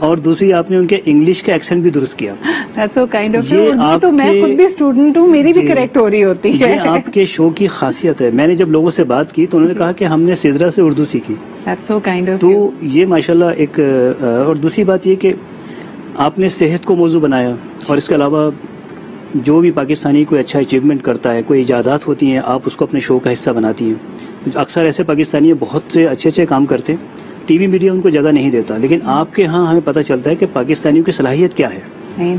اور دوسری آپ نے ان کے انگلش کا ایکسنٹ بھی درست کیا. That's so kind of you. تو میں خود بھی اسٹوڈنٹ ہوں, میری بھی کریکٹ ہو رہی ہوتی ہے. یہ آپ کے شو کی خاصیت ہے. میں نے جب لوگوں سے بات کی تو انہوں نے کہا کہ ہم نے سدرا سے اردو سیکھی. That's so kind of تو you. یہ ماشاءاللہ ایک, اور دوسری بات یہ کہ آپ نے صحت کو موضوع بنایا, اور اس کے علاوہ جو بھی پاکستانی کوئی اچھا اچیومنٹ کرتا ہے, کوئی ایجادات ہوتی ہیں, آپ اس کو اپنے شو کا حصہ بناتی ہیں. اکثر ایسے پاکستانی بہت سے اچھے کام کرتے ہیں, ٹی وی میڈیا ان کو جگہ نہیں دیتا, لیکن آپ کے ہاں ہمیں پتہ چلتا ہے کہ پاکستانیوں کی صلاحیت کیا ہے. نہیں,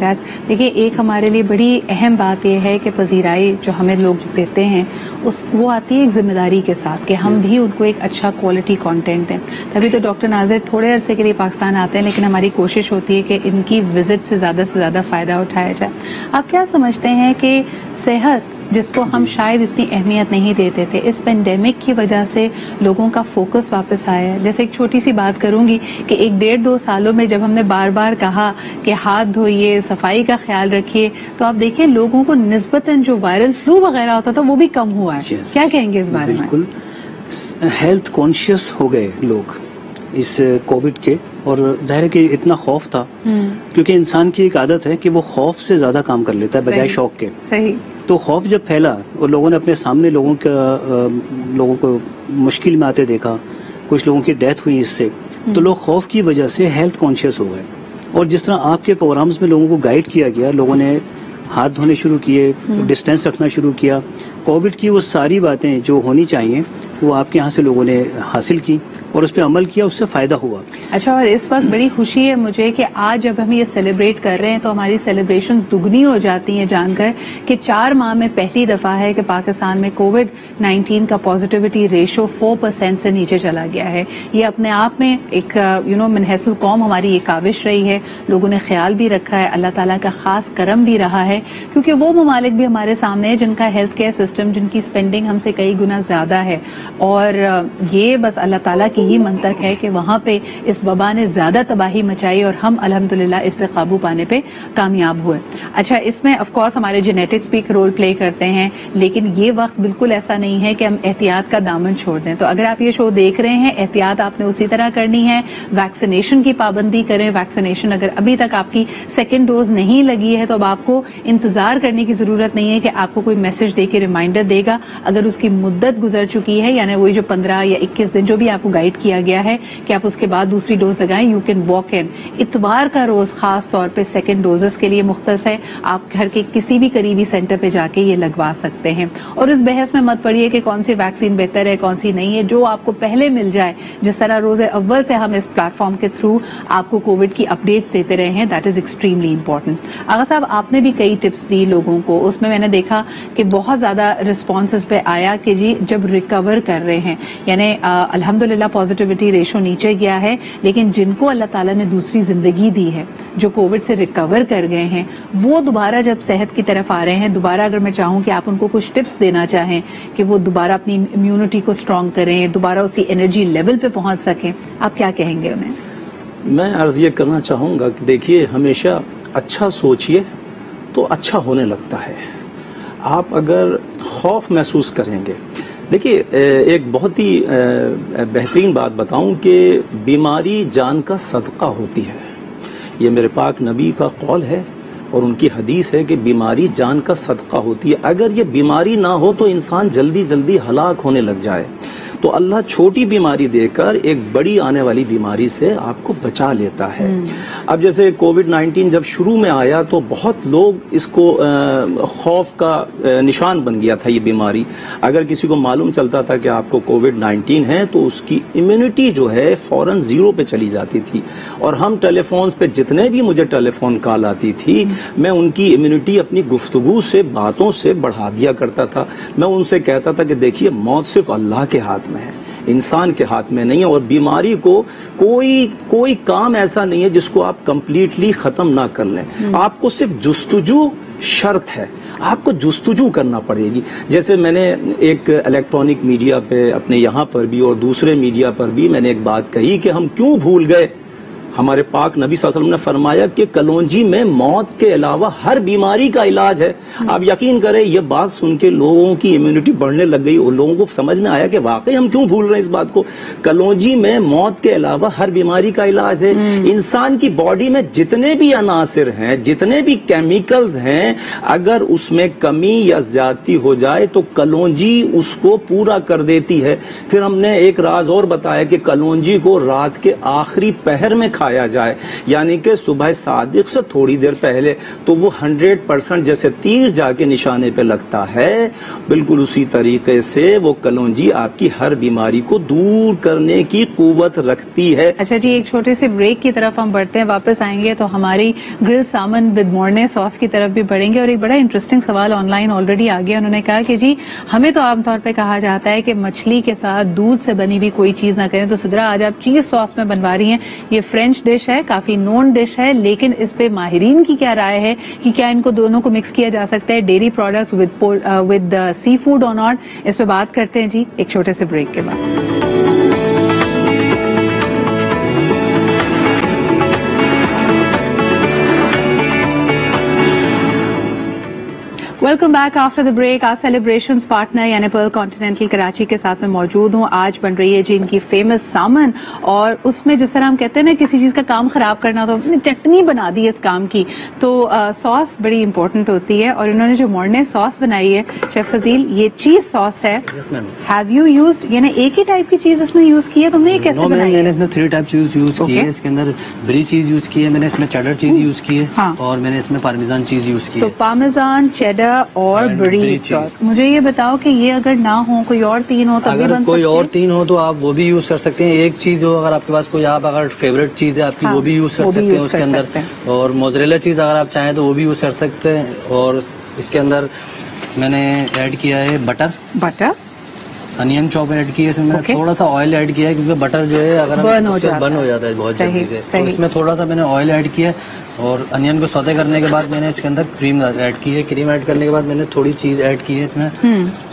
دیکھیے ایک ہمارے لیے بڑی اہم بات یہ ہے کہ پذیرائی جو ہمیں لوگ دیتے ہیں وہ آتی ہے ایک ذمہ داری کے ساتھ کہ ہم بھی ان کو ایک اچھا کوالٹی کانٹینٹ دیں. تبھی تو ڈاکٹر ناظر تھوڑے عرصے کے لیے پاکستان آتے ہیں, لیکن ہماری کوشش ہوتی ہے کہ ان کی وزٹ سے زیادہ فائدہ اٹھایا جائے. آپ کیا سمجھتے ہیں کہ صحت جس کو ہم شاید اتنی اہمیت نہیں دیتے تھے, اس پینڈیمک کی وجہ سے لوگوں کا فوکس واپس آیا ہے؟ جیسے ایک چھوٹی سی بات کروں گی کہ 1-1.5-2 سالوں میں جب ہم نے بار بار کہا کہ ہاتھ دھوئیے, صفائی کا خیال رکھیے, تو آپ دیکھیں لوگوں کو نسبتاً جو وائرل فلو وغیرہ ہوتا تھا وہ بھی کم ہوا ہے. کیا کہیں گے اس بارے میں؟ بالکل ہیلتھ کانشیس ہو گئے لوگ اس کووڈ کے, اور ظاہر ہے کہ اتنا خوف تھا کیونکہ انسان کی ایک عادت ہے کہ وہ خوف سے زیادہ کام کر لیتا ہے بجائے شوق کے. صحیح. تو خوف جب پھیلا اور لوگوں نے اپنے سامنے لوگوں کو مشکل میں آتے دیکھا, کچھ لوگوں کی ڈیتھ ہوئی اس سے, تو لوگ خوف کی وجہ سے ہیلتھ کانشیس ہو گئے. اور جس طرح آپ کے پروگرامز میں لوگوں کو گائیڈ کیا گیا, لوگوں نے ہاتھ دھونے شروع کیے, ڈسٹینس رکھنا شروع کیا, کووڈ کی وہ ساری باتیں جو ہونی چاہیے وہ آپ کے یہاں سے لوگوں نے حاصل کی اور اس پہ عمل کیا, اس سے فائدہ ہوا. اچھا, اور اس وقت بڑی خوشی ہے مجھے کہ آج جب ہم یہ سیلیبریٹ کر رہے ہیں تو ہماری سیلیبریشنز دگنی ہو جاتی ہیں جان کر کہ 4 ماہ میں پہلی دفعہ ہے کہ پاکستان میں کووڈ-19 کا پازیٹیوٹی ریشو 4% سے نیچے چلا گیا ہے. یہ اپنے آپ میں ایک منحص القوم ہماری یہ کاوش رہی ہے, لوگوں نے خیال بھی رکھا ہے, اللہ تعالیٰ کا خاص کرم بھی رہا ہے, کیونکہ وہ ممالک بھی ہمارے سامنے ہیں جن کا ہیلتھ کیئر سسٹم, جن کی اسپینڈنگ ہم سے کئی گنا زیادہ ہے, اور یہ بس اللہ تعالیٰ کی ہی منطق ہے کہ وہاں پہ اس وبا نے زیادہ تباہی مچائی اور ہم الحمدللہ اس پہ قابو پانے پہ کامیاب ہوئے. اچھا, اس میں آف کورس ہمارے جینیٹکس بھی ایک رول پلے کرتے ہیں, لیکن یہ وقت بالکل ایسا نہیں ہے کہ ہم احتیاط کا دامن چھوڑ دیں. تو اگر آپ یہ شو دیکھ رہے ہیں, احتیاط آپ نے اسی طرح کرنی ہے, ویکسینیشن کی پابندی کریں. ویکسینیشن اگر ابھی تک آپ کی 2nd ڈوز نہیں لگی ہے تو اب آپ کو انتظار کرنے کی ضرورت نہیں ہے کہ آپ کو کوئی میسج دے کے ریمائنڈر دے گا. اگر اس کی مدت گزر چکی ہے, یعنی وہی جو 15 یا 21 دن جو بھی آپ کو گائیڈ کیا گیا ہے کہ آپ اس کے بعد دوسری ڈوز لگائیں, یو کین واک ان. اتوار کا روز خاص طور پہ 2nd ڈوزز کے لیے مختص ہے, آپ گھر کے کسی بھی قریبی سینٹر پہ جا کے یہ لگوا سکتے ہیں. اور اس بحث میں مت پڑیے کہ کون سی ویکسین بہتر ہے کون سی نہیں ہے, جو آپ کو پہلے مل جائے. جس طرح روز اول سے ہم اس پلیٹ فارم کے تھرو آپ کو کووڈ کی اپڈیٹس دیتے رہے ہیں, دیٹ از ایکسٹریملی امپورٹنٹ. آغا صاحب, آپ نے بھی کئی ٹپس دی لوگوں کو, اس میں نے دیکھا کہ بہت زیادہ رسپانسز پہ آیا کہ جی جب ریکور کر رہے ہیں, یعنی الحمدللہ پازیٹیوٹی ریشو نیچے گیا ہے, لیکن جن کو اللہ تعالیٰ نے دوسری زندگی دی ہے, جو کووڈ سے ریکور کر گئے ہیں, وہ دوبارہ جب صحت کی طرف آ رہے ہیں, دوبارہ اگر میں چاہوں کہ آپ ان کو کچھ ٹپس دینا چاہیں کہ وہ دوبارہ اپنی امیونٹی کو اسٹرانگ کریں, دوبارہ اسی انرجی لیول پہ پہنچ سکیں, آپ کیا کہیں گے انہیں؟ میں عرض یہ کرنا چاہوں گا کہ دیکھیے, ہمیشہ اچھا سوچئے تو اچھا ہونے لگتا ہے. آپ اگر خوف محسوس کریں گے, دیکھیے ایک بہت ہی بہترین بات بتاؤں کہ بیماری جان کا صدقہ ہوتی ہے. یہ میرے پاک نبی کا قول ہے اور ان کی حدیث ہے کہ بیماری جان کا صدقہ ہوتی ہے. اگر یہ بیماری نہ ہو تو انسان جلدی جلدی ہلاک ہونے لگ جائے. تو اللہ چھوٹی بیماری دے کر ایک بڑی آنے والی بیماری سے آپ کو بچا لیتا ہے. اب جیسے کووڈ-19 جب شروع میں آیا تو بہت لوگ اس کو خوف کا نشان بن گیا تھا یہ بیماری. اگر کسی کو معلوم چلتا تھا کہ آپ کو کووڈ-19 ہے تو اس کی امیونٹی جو ہے فوراً 0 پہ چلی جاتی تھی. اور ہم ٹیلی فونز پہ جتنے بھی مجھے ٹیلی فون کال آتی تھی, میں ان کی امیونٹی اپنی گفتگو سے, باتوں سے بڑھا دیا کرتا تھا. میں ان سے کہتا تھا کہ دیکھیے موت صرف اللہ کے ہاتھ میں ہے, انسان کے ہاتھ میں نہیں ہے, اور بیماری کو کوئی کام ایسا نہیں ہے جس کو آپ کمپلیٹلی ختم نہ کر لیں. آپ کو صرف جستجو شرط ہے, آپ کو جستجو کرنا پڑے گی. جیسے میں نے ایک الیکٹرانک میڈیا پہ اپنے یہاں پر بھی اور دوسرے میڈیا پر بھی میں نے ایک بات کہی کہ ہم کیوں بھول گئے ہمارے پاک نبی صلی اللہ علیہ وسلم نے فرمایا کہ کلونجی میں موت کے علاوہ ہر بیماری کا علاج ہے. آپ یقین کریں یہ بات سن کے لوگوں کی امیونٹی بڑھنے لگ گئی, اور لوگوں کو سمجھ میں آیا کہ واقعی ہم کیوں بھول رہے ہیں اس بات کو. کلونجی میں موت کے علاوہ ہر بیماری کا علاج ہے. انسان کی باڈی میں جتنے بھی عناصر ہیں, جتنے بھی کیمیکلز ہیں, اگر اس میں کمی یا زیادتی ہو جائے تو کلونجی اس کو پورا کر دیتی ہے. پھر ہم نے ایک راز اور بتایا کہ کلونجی کو رات کے آخری پہر میں کھایا جائے, یعنی کہ صبح صادق سے تھوڑی دیر پہلے, تو وہ 100% جیسے تیر جا کے نشانے پہ لگتا ہے, بالکل اسی طریقے سے وہ کلونجی آپ کی ہر بیماری کو دور کرنے کی قوت رکھتی ہے. اچھا جی, ایک چھوٹے سے بریک کی طرف ہم بڑھتے ہیں, واپس آئیں گے تو ہماری گرل سالمن ود مورنے ساس کی طرف بھی بڑھیں گے. اور ایک بڑا انٹرسٹنگ سوال آن لائن آلریڈی آ گیا, انہوں نے کہا کہ جی ہمیں تو عام طور پہ کہا جاتا ہے کہ مچھلی کے ساتھ دودھ سے بنی بھی کوئی چیز نہ کریں, تو سدرا آج آپ چیز ساس میں بنوا رہی ہیں. یہ فرینچ ڈش ہے, کافی نون ڈش ہے, لیکن اس پہ ماہرین کی کیا رائے ہے کہ کیا ان کو دونوں کو مکس کیا جا سکتا ہے, dairy products with seafood اور ناٹ, اس پہ بات کرتے ہیں جی ایک چھوٹے سے بریک کے بعد. Welcome back after the break. آج سیلیبریشنز پارٹنر یعنی پرل کانٹیننٹل کراچی کے ساتھ میں موجود ہوں. آج بن رہی ہے جی ان کی فیمس سامن, اور اس میں جس طرح ہم کہتے ہیں نا کسی چیز کا کام خراب کرنا, تو چٹنی بنا دی اس کام کی, تو ساس بڑی امپورٹنٹ ہوتی ہے. اور انہوں نے جو مورنے ساس بنائی ہے شیف فضیل, یہ چیز ساس ہے. ہیو یو یوزڈ, یعنی ایک ہی ٹائپ کی چیز اس میں یوز کی ہے تم نے, یہ کیسے بنائی ہے؟ میں نے اس میں 3 ٹائپ چیز یوز کی ہے. اس کے اندر بری چیز یوز کی ہے میں نے, اس میں چیڈر چیز یوز کی ہے, اور میں نے اس میں پارمیزان چیز یوز کی ہے. تو پارمیزان, چیڈر اور بری ساس. مجھے یہ بتاؤ کہ یہ اگر نہ ہو, کوئی اور 3 ہو تب بھی بن سکتے ہیں؟ کوئی اور 3 ہو تو آپ وہ بھی یوز کر سکتے ہیں. ایک چیز ہو اگر آپ کے پاس کوئی, آپ اگر فیوریٹ چیز ہے آپ کی, وہ بھی یوز کر سکتے ہیں اس کے اندر. اور موزریلا چیز اگر آپ چاہیں تو وہ بھی یوز کر سکتے ہیں. اور اس کے اندر میں نے ایڈ کیا ہے بٹر, انین چاپ ایڈ کی ہے اس میں, تھوڑا سا آئل ایڈ کیا ہے کیونکہ بٹر جو ہے اگر برن ہو جاتا ہے بہت جلدی سے, تو اس میں تھوڑا سا میں نے آئل ایڈ کیا. اور انین کو سوتے کرنے کے بعد میں نے اس کے اندر کریم ایڈ کی ہے. کریم ایڈ کرنے کے بعد میں نے تھوڑی چیز ایڈ کی ہے اس میں,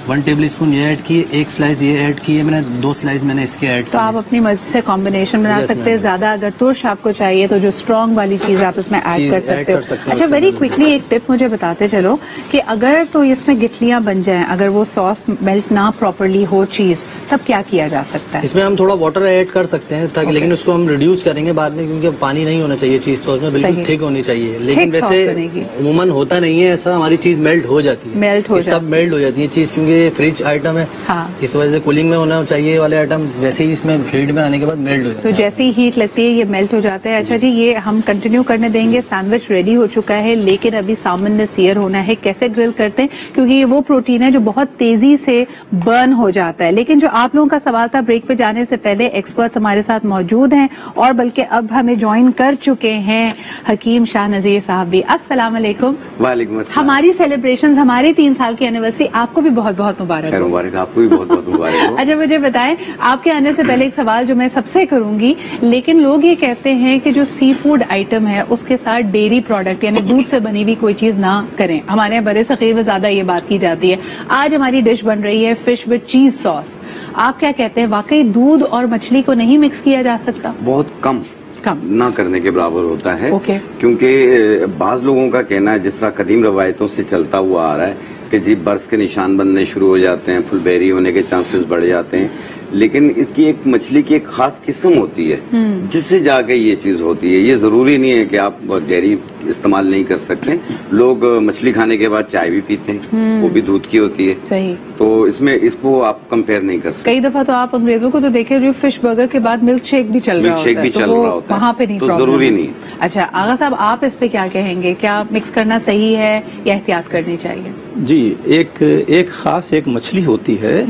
1 ٹیبل اسپون یہ ایڈ کی ہے, 1 سلائس یہ ایڈ کی ہے میں نے, 2 سلائس میں نے اس کے ایڈ کی. تو آپ اپنی مرضی سے کمبینیشن بنا سکتے ہیں. زیادہ اگر ترش آپ کو چاہیے تو جو اسٹرانگ والی چیز آپ اس میں ایڈ کر سکتے ہو. اچھا ویری کوئکلی ایک ٹپ مجھے بتاتے چلو کہ اگر تو اس میں گٹلیاں بن جائیں, اگر وہ ساس میلٹ نہ پراپرلی ہو چیز, تب کیا جا سکتا ہے؟ اس میں ہم تھوڑا واٹر ایڈ کر سکتے ہیں تاکہ, لیکن اس کو ہم ریڈیوس کریں گے بعد میں, کیونکہ پانی نہیں ہونا چاہیے چیز ساس میں, بالکل تھک ہونی چاہیے. لیکن ویسے عموماً ہوتا نہیں ہے ایسا, ہماری چیز میلٹ ہو جاتی ہے, سب میلٹ ہو جاتی ہے چیز, کیونکہ یہ فریج آئٹم ہے, اس وجہ سے کولنگ میں ہونا چاہیے والے آئٹم, ویسے ہی اس میں ہیٹ میں آنے کے بعد میلٹ ہو جاتا ہے. تو جیسے ہی ہیٹ لگتی ہے یہ میلٹ ہو جاتا ہے. اچھا جی, یہ ہم کنٹینیو کرنے دیں گے. سینڈوچ ریڈی ہو چکا ہے, لیکن ابھی سامن نے سیئر ہونا ہے. کیسے گرل کرتے ہیں, کیونکہ یہ وہ پروٹین ہے جو بہت تیزی سے برن ہو جاتا ہے. لیکن جو آپ لوگوں کا سوال تھا بریک پہ جانے سے پہلے, ایکسپرٹس ہمارے ساتھ موجود ہیں, اور بلکہ اب ہمیں جوائن کر چکے ہیں حکیم شاہ نذیر صاحب بھی. السلام علیکم. وعلیکم السلام. ہماری سیلیبریشنز, ہماری 3 سال کی اینیورسری آپ کو بھی بہت بہت مبارک ہو. مبارک, آپ کو بھی بہت بہت مبارک ہو. اچھا مجھے بتائیں, آپ کے آنے سے پہلے ایک سوال جو میں سب سے کروں گی, لیکن لوگ یہ کہتے ہیں کہ جو سی فوڈ آئٹم ہے اس کے ساتھ ڈیری پروڈکٹ یعنی دودھ سے بنی ہوئی کوئی چیز نہ کریں. ہمارے یہاں برے صغیر میں زیادہ یہ بات کی جاتی ہے. آج ہماری ڈش بن رہی ہے فش وتھ چیز ساس. آپ کیا کہتے ہیں, واقعی دودھ اور مچھلی کو نہیں مکس کیا جا سکتا؟ بہت کم نہ کرنے کے برابر ہوتا ہے, کیونکہ بعض لوگوں کا کہنا ہے, جس طرح قدیم روایتوں سے چلتا ہوا آ رہا ہے کہ جی برس کے نشان بننے شروع ہو جاتے ہیں, فل بیری ہونے کے چانسز بڑھ جاتے ہیں. لیکن اس کی ایک مچھلی کی ایک خاص قسم ہوتی ہے جس سے جا کے یہ چیز ہوتی ہے. یہ ضروری نہیں ہے کہ آپ ڈیری استعمال نہیں کر سکتے. لوگ مچھلی کھانے کے بعد چائے بھی پیتے ہیں, وہ بھی دودھ کی ہوتی ہے. صحیح. تو اس میں اس کو آپ کمپیئر نہیں کر سکتے. کئی دفعہ تو آپ انگریزوں کو تو دیکھیں جو فش برگر کے بعد ملک شیک بھی چل رہا ہوتا ہے, وہاں پہ نہیں, تو ضروری نہیں. اچھا آغا صاحب, آپ اس پہ کیا کہیں گے, کیا مکس کرنا صحیح ہے یا احتیاط کرنی چاہیے؟ جی, ایک خاص ایک مچھلی ہوتی ہے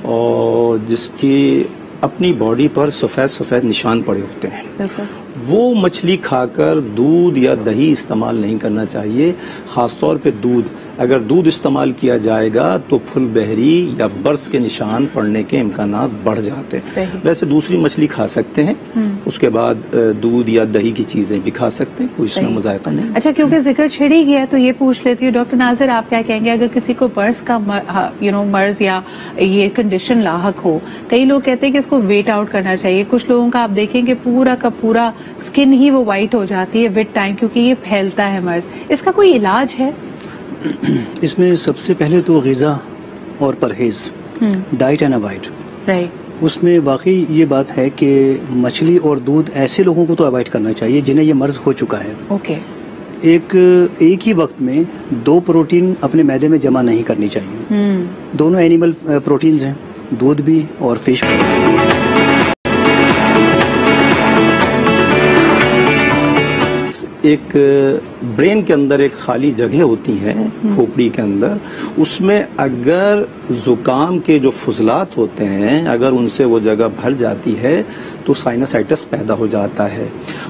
اور جس کی اپنی باڈی پر سفید نشان پڑے ہوتے ہیں. وہ مچھلی کھا کر دودھ یا دہی استعمال نہیں کرنا چاہیے, خاص طور پہ دودھ. اگر دودھ استعمال کیا جائے گا تو پھل بہری یا برس کے نشان پڑنے کے امکانات بڑھ جاتے ہیں. ویسے دوسری مچھلی کھا سکتے ہیں, اس کے بعد دودھ یا دہی کی چیزیں بھی کھا سکتے ہیں, کوئی اس میں مذائقہ نہیں. اچھا, کیونکہ ذکر چھڑی گیا تو یہ پوچھ لیتی ہوں ڈاکٹر ناظر, آپ کیا کہیں گے اگر کسی کو برس کا مرض یا یہ کنڈیشن لاحق ہو؟ کئی لوگ کہتے ہیں کہ اس کو ویٹ آؤٹ کرنا چاہیے, کچھ لوگوں کا آپ دیکھیں کہ پورا کا پورا اسکن ہی وہ وائٹ ہو جاتی ہے ود ٹائم کیونکہ یہ پھیلتا ہے مرض. اس کا کوئی علاج ہے؟ اس میں سب سے پہلے تو غذا اور پرہیز, ڈائٹ اینڈ اوائڈ. اس میں واقعی یہ بات ہے کہ مچھلی اور دودھ ایسے لوگوں کو تو اوائڈ کرنا چاہیے جنہیں یہ مرض ہو چکا ہے. ایک ہی وقت میں 2 پروٹین اپنے معدے میں جمع نہیں کرنی چاہیے. دونوں اینیمل پروٹینز ہیں, دودھ بھی اور فش بھی. ایک برین کے اندر ایک خالی جگہ ہوتی ہے کھوپڑی کے اندر, اس میں اگر زکام کے جو فضلات ہوتے ہیں اگر ان سے وہ جگہ بھر جاتی ہے تو سائنسائٹس پیدا ہو جاتا ہے.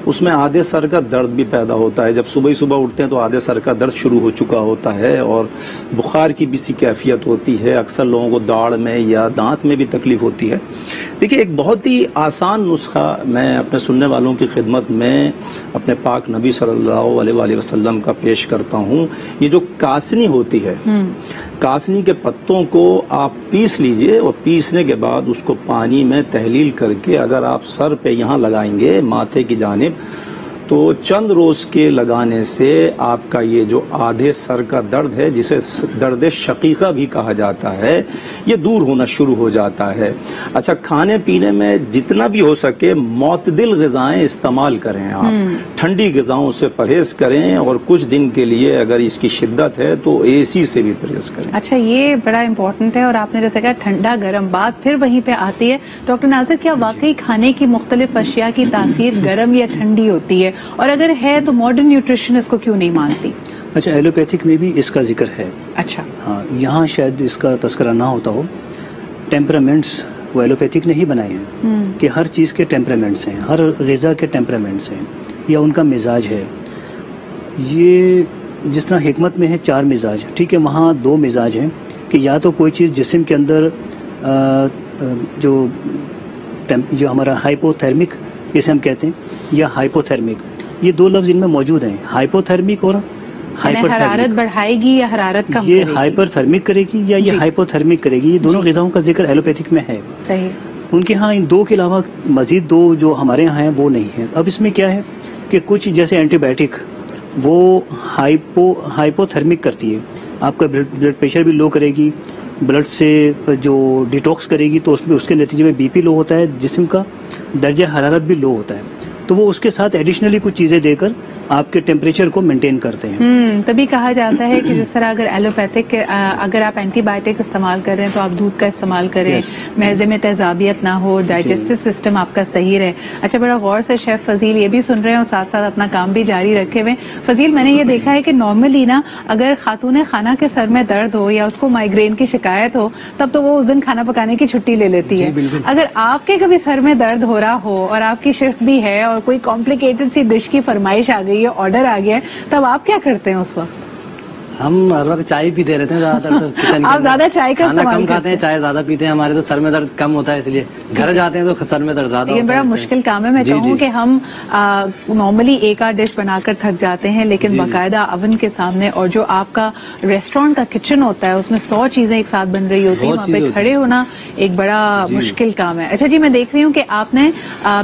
اس میں آدھے سر کا درد بھی پیدا ہوتا ہے. جب صبح اٹھتے ہیں تو آدھے سر کا درد شروع ہو چکا ہوتا ہے اور بخار کی بھی سی کیفیت ہوتی ہے. اکثر لوگوں کو داڑھ میں یا دانت میں بھی تکلیف ہوتی ہے. دیکھیے, ایک بہت ہی آسان نسخہ میں اپنے سننے والوں کی خدمت میں اپنے پاک نبی صلی اللہ علیہ وآلہ وسلم کا پیش کرتا ہوں. یہ جو کاسنی ہوتی ہے, کاسنی کے پتوں کو آپ پیس لیجئے اور پیسنے کے بعد اس کو پانی میں تحلیل کر کے اگر آپ سر پہ یہاں لگائیں گے ماتھے کی جانب تو چند روز کے لگانے سے آپ کا یہ جو آدھے سر کا درد ہے جسے درد شقیقہ بھی کہا جاتا ہے یہ دور ہونا شروع ہو جاتا ہے. اچھا, کھانے پینے میں جتنا بھی ہو سکے معتدل غذائیں استعمال کریں, آپ ٹھنڈی غذاؤں سے پرہیز کریں اور کچھ دن کے لیے اگر اس کی شدت ہے تو اے سی سے بھی پرہیز کریں. اچھا, یہ بڑا امپورٹنٹ ہے اور آپ نے جیسے کہا ٹھنڈا گرم بات پھر وہیں پہ آتی ہے. ڈاکٹر ناظر, کیا واقعی کھانے کی مختلف اشیاء کی تاثیر گرم یا ٹھنڈی ہوتی ہے, اور اگر ہے تو ماڈرن نیوٹریشن اس کو کیوں نہیں مانتی؟ اچھا, ایلوپیتھک میں بھی اس کا ذکر ہے. اچھا, ہاں, یہاں شاید اس کا تذکرہ نہ ہوتا ہو. ٹیمپرامنٹس وہ ایلوپیتھک نے ہی بنائے ہیں کہ ہر چیز کے ٹیمپرامنٹس ہیں, ہر غذا کے ٹیمپرامنٹس ہیں یا ان کا مزاج ہے. یہ جس طرح حکمت میں ہے 4 مزاج, ٹھیک ہے, وہاں 2 مزاج ہیں کہ یا تو کوئی چیز جسم کے اندر جو ہمارا ہائپوتھرمک جسے ہم کہتے ہیں یا ہائپوتھرمک, یہ 2 لفظ ان میں موجود ہیں, ہائپوتھرمک اور ہائپر. حرارت بڑھائے گی یا حرارت کم کرے گی؟ یہ ہائپر تھرمک کرے گی یا یہ ہائپوتھرمک کرے گی. یہ دونوں غذاؤں کا ذکر ایلوپیتھک میں ہے. صحیح. ان کے ہاں ان 2 کے علاوہ مزید 2 جو ہمارے یہاں ہیں وہ نہیں ہیں. اب اس میں کیا ہے کہ کچھ جیسے اینٹی بایوٹک وہ ہائپوتھرمک کرتی ہے, آپ کا بلڈ پریشر بھی لو کرے گی, بلڈ سے جو ڈیٹاکس کرے گی تو اس کے نتیجے میں بی پی لو ہوتا ہے, جسم کا درجہ حرارت بھی لو ہوتا ہے. تو وہ اس کے ساتھ ایڈیشنلی کچھ چیزیں دے کر آپ کے ٹیمپریچر کو مینٹین کرتے ہیں. تبھی کہا جاتا ہے کہ جس طرح اگر ایلوپیتھک اگر آپ اینٹی بایوٹک استعمال کر رہے ہیں تو آپ دودھ کا استعمال کریں, معدے میں تیزابیت نہ ہو, ڈائجسٹو سسٹم آپ کا صحیح رہے. اچھا, بڑا غور سے شیف فضیل یہ بھی سن رہے ہیں اور ساتھ ساتھ اپنا کام بھی جاری رکھے ہوئے. فضیل, میں نے یہ دیکھا ہے کہ نارملی نا اگر خاتون خانہ کے سر میں درد ہو یا اس کو مائگرین کی شکایت ہو تب تو وہ اس دن کھانا پکانے کی چھٹی لے لیتی ہے. اگر آپ کے کبھی سر میں درد ہو رہا ہو اور آپ کی شفٹ بھی ہے اور کوئی کمپلیکیٹڈ سی ڈش کی فرمائش آ گئی ہے, آرڈر آ گیا ہے, تب آپ کیا کرتے ہیں اس وقت؟ ہم ہر وقت چائے پیتے رہتے ہیں زیادہ تر. تو کچن آپ زیادہ چائے کا کھانا کم کھاتے ہیں, چائے زیادہ پیتے ہیں. ہمارے تو سر میں درد کم ہوتا ہے, اس لیے گھر جاتے ہیں تو سر میں درد زیادہ ہوتا ہے. یہ بڑا مشکل کام ہے. میں کہوں کہ ہم نارملی ایک آدھ ڈش بنا کر تھک جاتے ہیں, لیکن باقاعدہ اوون کے سامنے اور جو آپ کا ریسٹورینٹ کا کچن ہوتا ہے اس میں 100 چیزیں ایک ساتھ بن رہی ہوتی ہیں, وہاں پہ کھڑے ہونا ایک بڑا مشکل کام ہے. اچھا جی, میں دیکھ رہی ہوں کہ آپ نے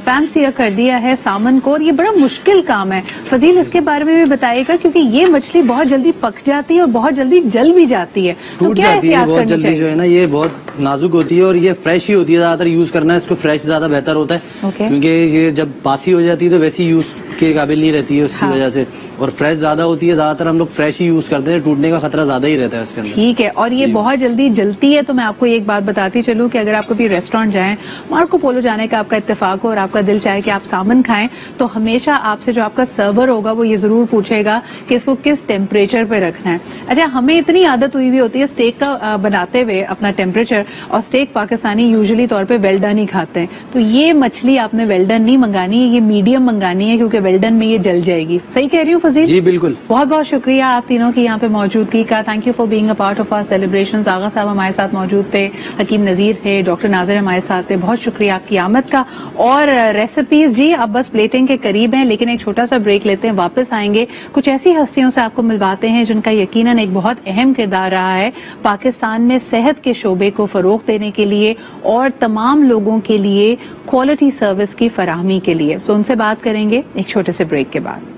پین سیئر کر دیا ہے سامن کو, اور یہ بڑا مشکل کام ہے. فضیل, اس کے بارے میں بھی بتائیے گا, کیونکہ یہ مچھلی بہت جلدی پک جاتی ہے اور بہت جلدی جل بھی جاتی ہے, ٹوٹ جاتی ہے بہت جلدی. جو ہے نا یہ بہت نازک ہوتی ہے اور یہ فریش ہی ہوتی ہے. زیادہ تر یوز کرنا اس کو فریش زیادہ بہتر ہوتا ہے, کیونکہ یہ جب باسی ہو جاتی ہے تو ویسی یوز کے قابل نہیں رہتی ہے اس کی وجہ سے, اور فریش زیادہ ہوتی ہے. زیادہ تر ہم لوگ فریش ہی یوز کرتے ہیں, ٹوٹنے کا خطرہ زیادہ ہی رہتا ہے اس کے اندر. ٹھیک ہے, اور یہ بہت جلدی جلتی ہے. تو میں آپ کو ایک بات بتاتی چلوں کہ اگر آپ کبھی ریسٹورینٹ جائیں, مارکو پولو جانے کا آپ کا اتفاق ہو اور آپ کا دل چاہے کہ آپ سامن کھائیں, تو ہمیشہ آپ سے جو آپ کا سرور ہوگا وہ یہ ضرور پوچھے گا کہ اس کو کس ٹیمپریچر پہ رکھنا ہے. اچھا, ہمیں اتنی عادت ہوئی ہوئی ہوتی ہے اسٹیک کا بناتے ہوئے اپنا ٹیمپریچر, اور اسٹیک پاکستانی یوزلی طور پہ ویل ڈن ہی کھاتے ہیں, تو یہ مچھلی آپ نے ویل ڈن نہیں منگانی ہے, یہ میڈیم منگانی ہے کیونکہ ویل ڈن میں یہ جل جائے گی. صحیح کہہ رہی ہوں فضیل؟ جی بالکل. بہت بہت شکریہ آپ تینوں کی یہاں پہ موجودگی کا. Thank you for being a part of our celebrations. Agha Sahab ہمارے ساتھ موجود تھے, حکیم نذیر تھے, ڈاکٹر ناظر ہمارے ساتھ تھے. بہت شکریہ آپ کی آمد کا. اور ریسیپیز جی اب بس پلیٹنگ کے قریب ہیں, لیکن ایک چھوٹا سا بریک لیتے ہیں, واپس آئیں گے. کچھ ایسی ہستیوں سے آپ کو ملواتے ہیں جن کا یقیناً ایک بہت اہم کردار رہا ہے پاکستان میں صحت کے شعبے کو فروغ دینے کے لیے اور تمام لوگوں کے لیے کوالٹی سروس کی فراہمی کے لیے. سو ان سے بات کریں گے ایک چھوٹے سے بریک کے بعد.